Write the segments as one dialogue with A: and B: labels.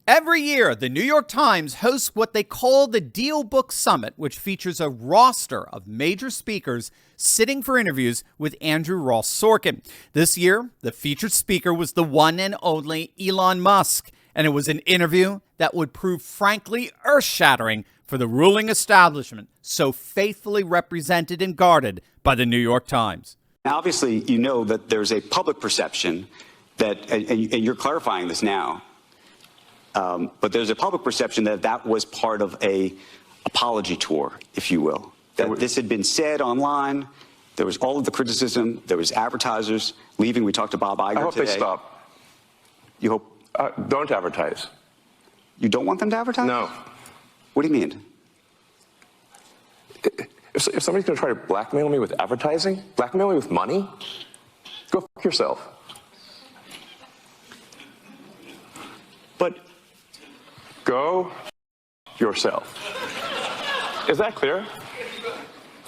A: Every year, the New York Times hosts what they call the Deal Book Summit, which features a roster of major speakers sitting for interviews with Andrew Ross Sorkin. This year, the featured speaker was the one and only Elon Musk, and it was an interview that would prove frankly earth-shattering for the ruling establishment, so faithfully represented and guarded by the New York Times.
B: Now, obviously, you know that there's a public perception that, and you're clarifying this now, but there's a public perception that that was part of a apology tour, if you will. That this had been said online. There was all of the criticism. There was advertisers leaving. We talked to Bob Iger today.
C: I hope they stop.
B: You hope?
C: Don't advertise.
B: You don't want them to advertise?
C: No.
B: What do you mean?
C: If somebody's going to try to blackmail me with advertising, blackmail me with money, go fuck yourself.
B: But
C: go yourself. Is that clear?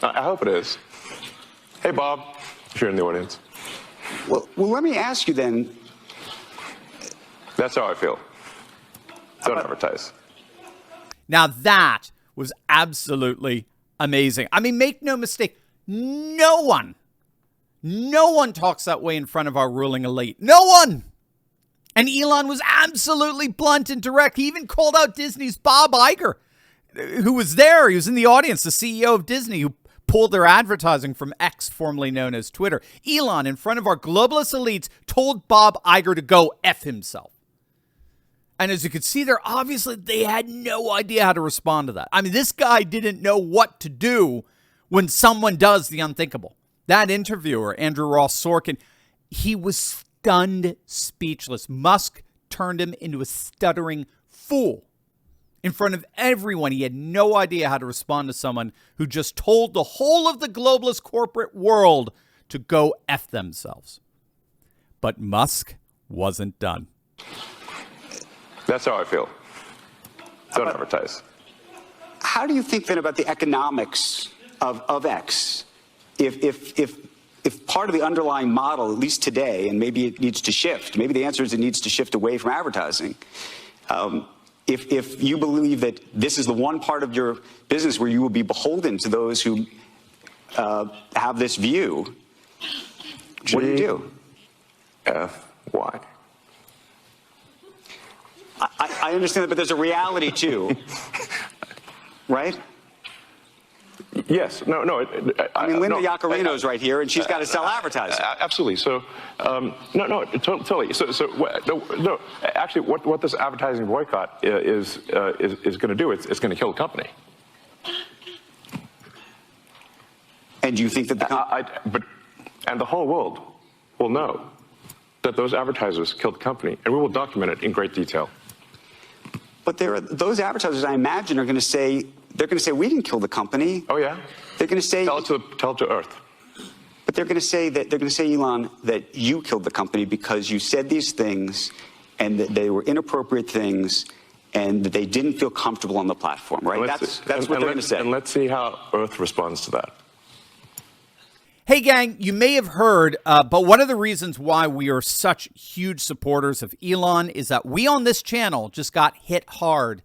C: I hope it is. Hey, Bob, if you're in the audience.
B: Well, let me ask you then.
C: That's how I feel. Don't advertise.
A: Now that was absolutely amazing. I mean, make no mistake, no one talks that way in front of our ruling elite. No one. And Elon was absolutely blunt and direct. He even called out Disney's Bob Iger, who was there. He was in the audience, the CEO of Disney, who pulled their advertising from X, formerly known as Twitter. Elon, in front of our globalist elites, told Bob Iger to go F himself. And as you could see there, obviously they had no idea how to respond to that. I mean, this guy didn't know what to do when someone does the unthinkable. That interviewer, Andrew Ross Sorkin, he was stunned speechless. Musk turned him into a stuttering fool. In front of everyone, he had no idea how to respond to someone who just told the whole of the globalist corporate world to go F themselves. But Musk wasn't done.
C: That's how I feel. Don't advertise.
B: How do you think then about the economics of X? If part of the underlying model, at least today, and maybe it needs to shift, maybe the answer is it needs to shift away from advertising. If you believe that this is the one part of your business where you will be beholden to those who have this view, what do you do?
C: F-Y.
B: I understand that, but there's a reality too, right?
C: Yes. No.
B: I mean, Linda Yaccarino's right here, and she's got to sell advertising.
C: Absolutely. So, totally. No. Actually, what this advertising boycott is going to do, it's going to kill the company.
B: And do you think that
C: and the whole world will know that those advertisers killed the company, and we will document it in great detail.
B: But those advertisers, I imagine, are going to say, we didn't kill the company.
C: Oh yeah.
B: They're going to say,
C: tell it to Earth.
B: But they're going to say, Elon, that you killed the company because you said these things, and that they were inappropriate things, and that they didn't feel comfortable on the platform, right? That's what they're going to say.
C: And let's see how Earth responds to that.
A: Hey, gang, you may have heard, but one of the reasons why we are such huge supporters of Elon is that we on this channel just got hit hard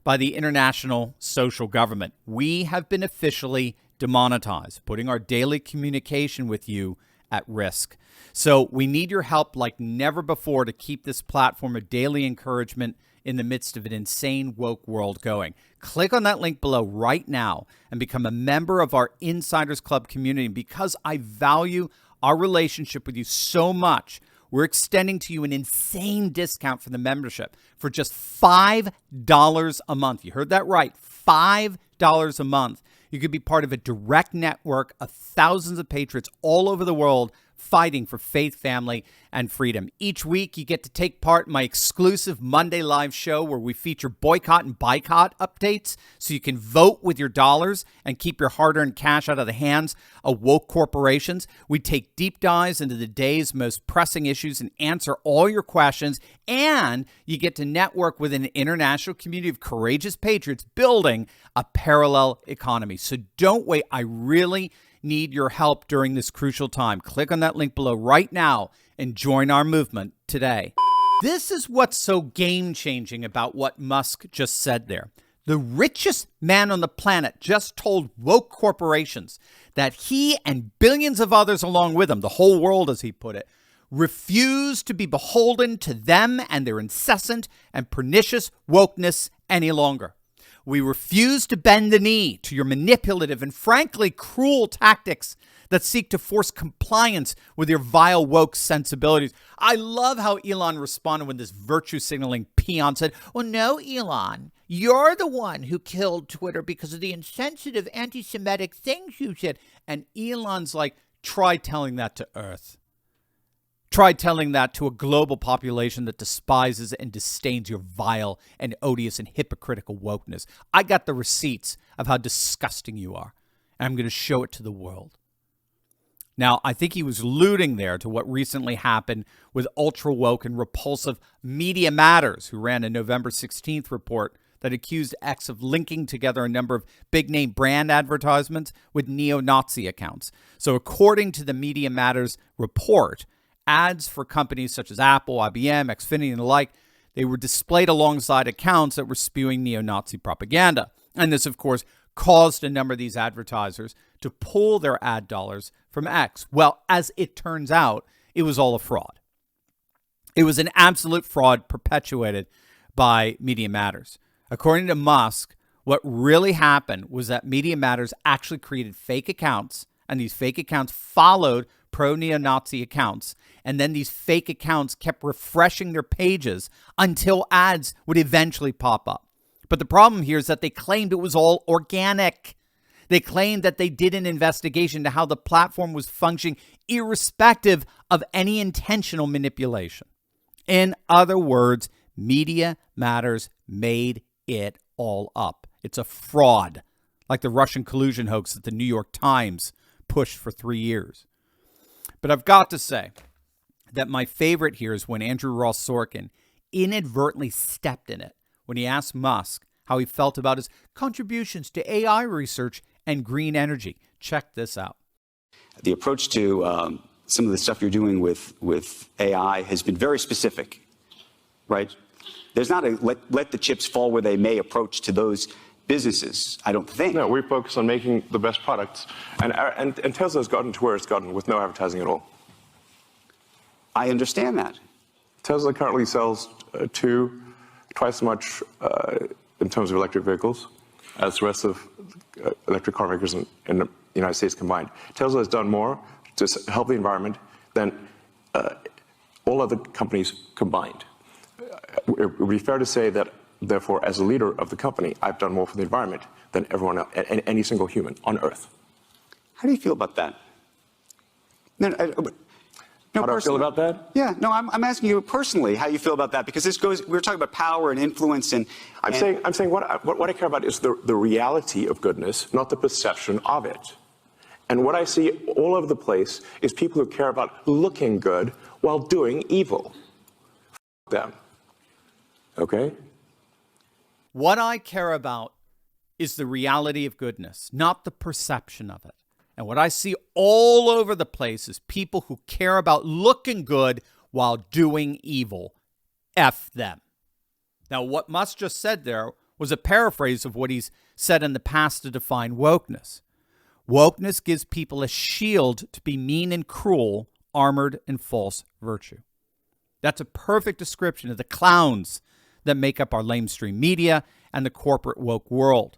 A: by the international social government. We have been officially demonetized, putting our daily communication with you at risk. So we need your help like never before to keep this platform of daily encouragement in the midst of an insane woke world going. Click on that link below right now and become a member of our Insiders Club community. And because I value our relationship with you so much, we're extending to you an insane discount for the membership for just $5 a month. You heard that right, $5 a month. You could be part of a direct network of thousands of patriots all over the world fighting for faith, family, and freedom. Each week, you get to take part in my exclusive Monday live show where we feature boycott and boycott updates so you can vote with your dollars and keep your hard-earned cash out of the hands of woke corporations. We take deep dives into the day's most pressing issues and answer all your questions, and you get to network with an international community of courageous patriots building a parallel economy. So don't wait. I really need your help during this crucial time. Click on that link below right now and join our movement today. This is what's so game-changing about what Musk just said there. The richest man on the planet just told woke corporations that he and billions of others along with him, the whole world as he put it, refuse to be beholden to them and their incessant and pernicious wokeness any longer. We refuse to bend the knee to your manipulative and frankly cruel tactics that seek to force compliance with your vile woke sensibilities. I love how Elon responded when this virtue signaling peon said, well, no, Elon, you're the one who killed Twitter because of the insensitive anti-Semitic things you said. And Elon's like, try telling that to Earth. Try telling that to a global population that despises and disdains your vile and odious and hypocritical wokeness. I got the receipts of how disgusting you are, and I'm going to show it to the world. Now, I think he was alluding there to what recently happened with ultra-woke and repulsive Media Matters, who ran a November 16th report that accused X of linking together a number of big-name brand advertisements with neo-Nazi accounts. So according to the Media Matters report, ads for companies such as Apple, IBM, Xfinity, and the like, they were displayed alongside accounts that were spewing neo-Nazi propaganda. And this, of course, caused a number of these advertisers to pull their ad dollars from X. Well, as it turns out, it was all a fraud. It was an absolute fraud perpetuated by Media Matters. According to Musk, what really happened was that Media Matters actually created fake accounts, and these fake accounts followed pro-neo-Nazi accounts. And then these fake accounts kept refreshing their pages until ads would eventually pop up. But the problem here is that they claimed it was all organic. They claimed that they did an investigation into how the platform was functioning irrespective of any intentional manipulation. In other words, Media Matters made it all up. It's a fraud, like the Russian collusion hoax that the New York Times pushed for 3 years. But I've got to say that my favorite here is when Andrew Ross Sorkin inadvertently stepped in it when he asked Musk how he felt about his contributions to AI research and green energy. Check this out.
B: The approach to some of the stuff you're doing with AI has been very specific, right? There's not a let the chips fall where they may approach to those businesses, I don't think.
C: No, we focus on making the best products. And Tesla's gotten to where it's gotten with no advertising at all.
B: I understand that.
C: Tesla currently sells twice as much in terms of electric vehicles as the rest of electric car makers in the United States combined. Tesla has done more to help the environment than all other companies combined. It would be fair to say that, therefore, as a leader of the company, I've done more for the environment than everyone else, any single human on Earth.
B: How do you feel about that? No,
C: how do I feel about that?
B: Yeah, no, I'm asking you personally how you feel about that, because we're talking about power and influence and...
C: I'm saying what I care about is the reality of goodness, not the perception of it. And what I see all over the place is people who care about looking good while doing evil. F them. Okay?
A: What I care about is the reality of goodness, not the perception of it. And what I see all over the place is people who care about looking good while doing evil. F them. Now, what Musk just said there was a paraphrase of what he's said in the past to define wokeness. Wokeness gives people a shield to be mean and cruel, armored in false virtue. That's a perfect description of the clowns that make up our lamestream media and the corporate woke world.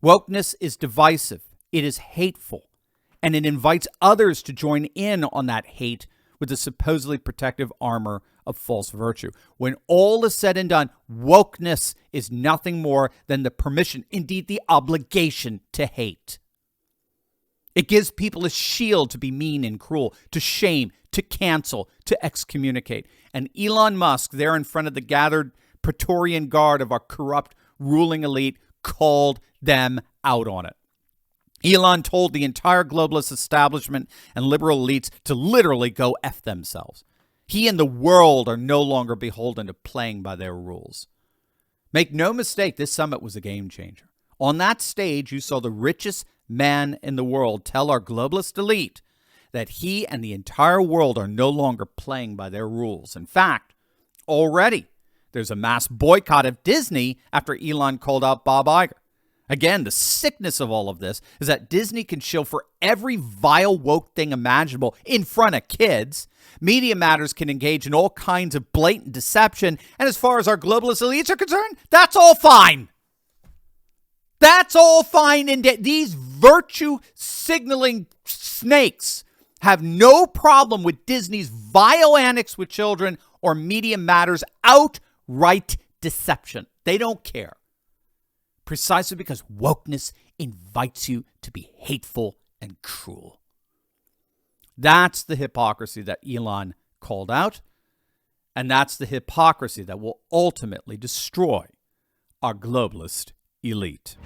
A: Wokeness is divisive. It is hateful. And it invites others to join in on that hate with the supposedly protective armor of false virtue. When all is said and done, wokeness is nothing more than the permission, indeed the obligation, to hate. It gives people a shield to be mean and cruel, to shame, to cancel, to excommunicate. And Elon Musk, there in front of the gathered Praetorian Guard of our corrupt ruling elite, called them out on it. Elon told the entire globalist establishment and liberal elites to literally go F themselves. He and the world are no longer beholden to playing by their rules. Make no mistake, this summit was a game changer. On that stage, you saw the richest man in the world tell our globalist elite that he and the entire world are no longer playing by their rules. In fact, Already, there's a mass boycott of Disney after Elon called out Bob Iger. Again, the sickness of all of this is that Disney can shill for every vile woke thing imaginable in front of kids. Media Matters can engage in all kinds of blatant deception. And as far as our globalist elites are concerned, that's all fine. That's all fine. And these virtue signaling snakes have no problem with Disney's vile antics with children or Media Matters' outright deception. They don't care. Precisely because wokeness invites you to be hateful and cruel. That's the hypocrisy that Elon called out, and that's the hypocrisy that will ultimately destroy our globalist elite.